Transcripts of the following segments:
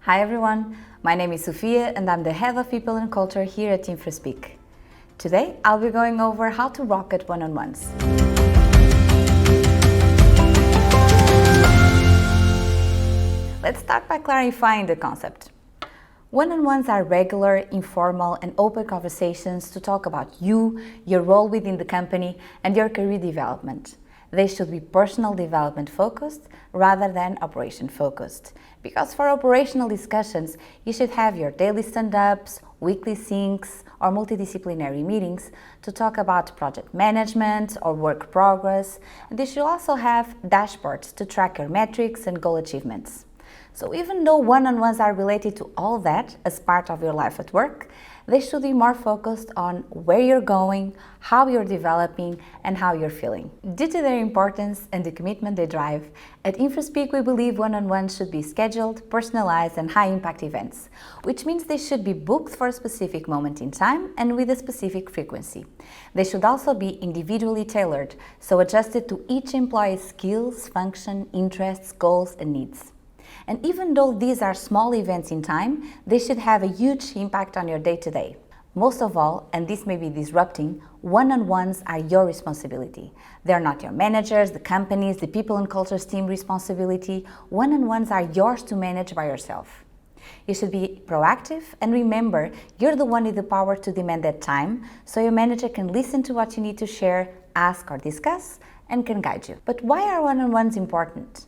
Hi everyone, my name is Sofia and I'm the Head of People and Culture here at Infraspeak. Today I'll be going over how to rocket one-on-ones. Let's start by clarifying the concept. One-on-ones are regular, informal and open conversations to talk about you, your role within the company and your career development. They should be personal development focused rather than operation focused. Because for operational discussions, you should have your daily stand-ups, weekly syncs or multidisciplinary meetings to talk about project management or work progress. And you should also have dashboards to track your metrics and goal achievements. So even though one-on-ones are related to all that as part of your life at work, they should be more focused on where you're going, how you're developing, and how you're feeling. Due to their importance and the commitment they drive, at Infraspeak we believe one-on-ones should be scheduled, personalized, and high-impact events, which means they should be booked for a specific moment in time and with a specific frequency. They should also be individually tailored, so adjusted to each employee's skills, function, interests, goals, and needs. And even though these are small events in time, they should have a huge impact on your day-to-day. Most of all, and this may be disrupting, one-on-ones are your responsibility. They're not your managers, the companies, the people and cultures team responsibility. One-on-ones are yours to manage by yourself. You should be proactive and remember, you're the one with the power to demand that time, so your manager can listen to what you need to share, ask or discuss, and can guide you. But why are one-on-ones important?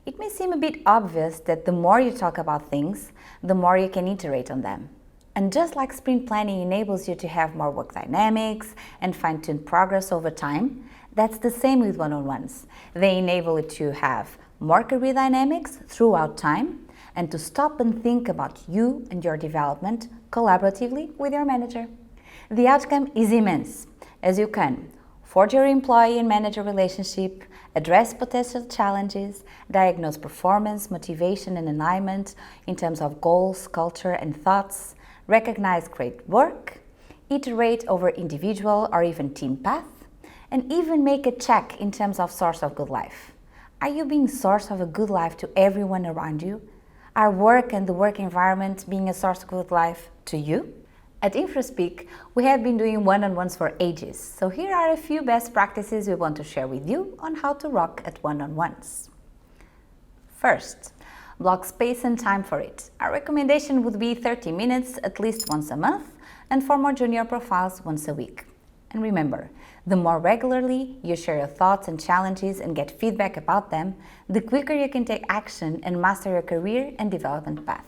It may seem a bit obvious that the more you talk about things, the more you can iterate on them. And just like sprint planning enables you to have more work dynamics and fine-tune progress over time, that's the same with one-on-ones. They enable you to have more career dynamics throughout time and to stop and think about you and your development collaboratively with your manager. The outcome is immense, as you can forge your employee and manager relationship, address potential challenges, diagnose performance, motivation and alignment in terms of goals, culture and thoughts, recognize great work, iterate over individual or even team path, and even make a check in terms of source of good life. Are you being source of a good life to everyone around you? Are work and the work environment being a source of good life to you? At Infraspeak, we have been doing one-on-ones for ages, so here are a few best practices we want to share with you on how to rock at one-on-ones. First, block space and time for it. Our recommendation would be 30 minutes at least once a month, and for more junior profiles, once a week. And remember, the more regularly you share your thoughts and challenges and get feedback about them, the quicker you can take action and master your career and development path.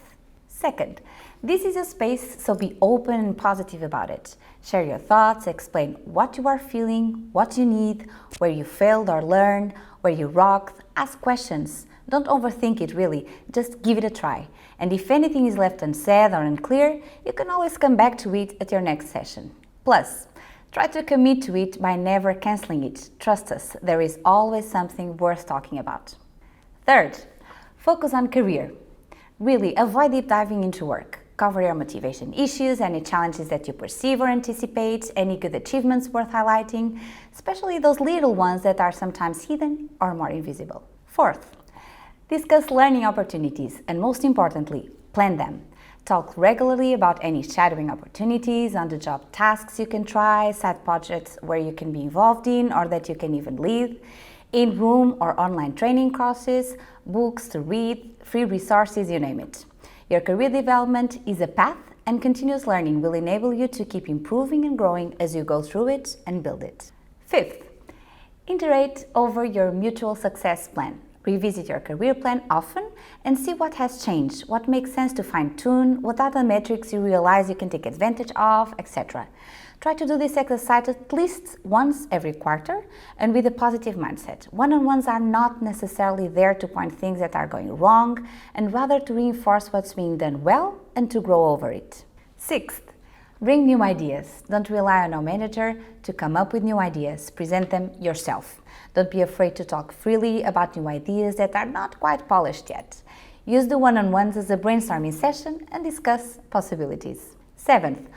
Second, this is a space, so be open and positive about it. Share your thoughts, explain what you are feeling, what you need, where you failed or learned, where you rocked, ask questions. Don't overthink it really, just give it a try. And if anything is left unsaid or unclear, you can always come back to it at your next session. Plus, try to commit to it by never cancelling it. Trust us, there is always something worth talking about. Third, focus on career. Really, avoid deep diving into work. Cover your motivation issues, any challenges that you perceive or anticipate, any good achievements worth highlighting, especially those little ones that are sometimes hidden or more invisible. Fourth, discuss learning opportunities and most importantly, plan them. Talk regularly about any shadowing opportunities, on-the-job tasks you can try, side projects where you can be involved in or that you can even lead, in-room or online training courses, books to read, free resources, you name it. Your career development is a path and continuous learning will enable you to keep improving and growing as you go through it and build it. Fifth, iterate over your mutual success plan. Revisit your career plan often and see what has changed, what makes sense to fine-tune, what other metrics you realize you can take advantage of, etc. Try to do this exercise at least once every quarter and with a positive mindset. One-on-ones are not necessarily there to point things that are going wrong and rather to reinforce what's being done well and to grow over it. Sixth, bring new ideas. Don't rely on a manager to come up with new ideas. Present them yourself. Don't be afraid to talk freely about new ideas that are not quite polished yet. Use the one-on-ones as a brainstorming session and discuss possibilities. Seventh,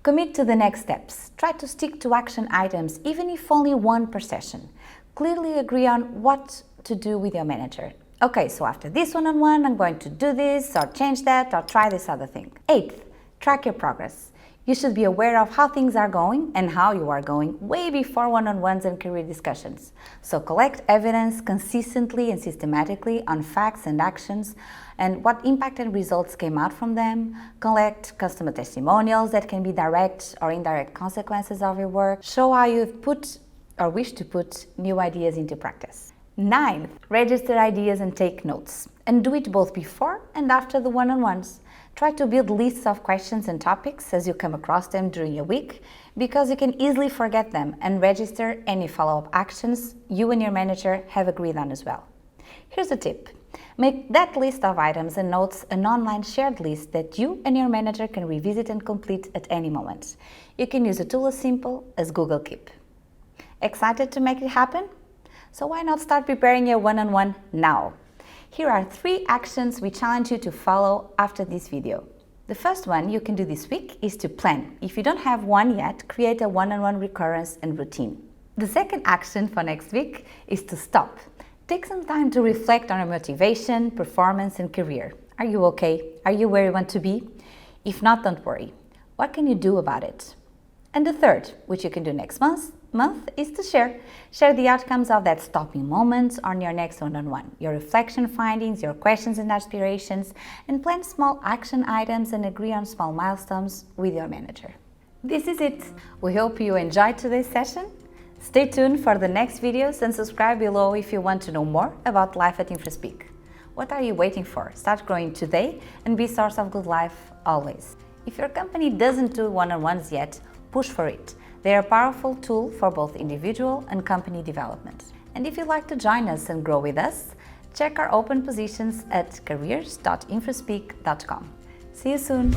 commit to the next steps. Try to stick to action items, even if only one per session. Clearly agree on what to do with your manager. Okay, so after this one-on-one, I'm going to do this or change that or try this other thing. 8th, track your progress. You should be aware of how things are going and how you are going way before one-on-ones and career discussions. So collect evidence consistently and systematically on facts and actions and what impact and results came out from them. Collect customer testimonials that can be direct or indirect consequences of your work. Show how you've put or wish to put new ideas into practice. 9th, register ideas and take notes. And do it both before and after the one-on-ones. Try to build lists of questions and topics as you come across them during your week, because you can easily forget them, and register any follow-up actions you and your manager have agreed on as well. Here's a tip. Make that list of items and notes an online shared list that you and your manager can revisit and complete at any moment. You can use a tool as simple as Google Keep. Excited to make it happen? So why not start preparing your one-on-one now? Here are 3 actions we challenge you to follow after this video. The first one you can do this week is to plan. If you don't have one yet, create a one-on-one recurrence and routine. The second action for next week is to stop. Take some time to reflect on your motivation, performance, and career. Are you okay? Are you where you want to be? If not, don't worry. What can you do about it? And the third, which you can do next month, is to share. Share the outcomes of that stopping moment on your next one-on-one, your reflection findings, your questions and aspirations, and plan small action items and agree on small milestones with your manager. This is it. We hope you enjoyed today's session. Stay tuned for the next videos and subscribe below if you want to know more about life at Infraspeak. What are you waiting for? Start growing today and be a source of good life always. If your company doesn't do one-on-ones yet, push for it. They are a powerful tool for both individual and company development. And if you'd like to join us and grow with us, check our open positions at careers.infraspeak.com. See you soon!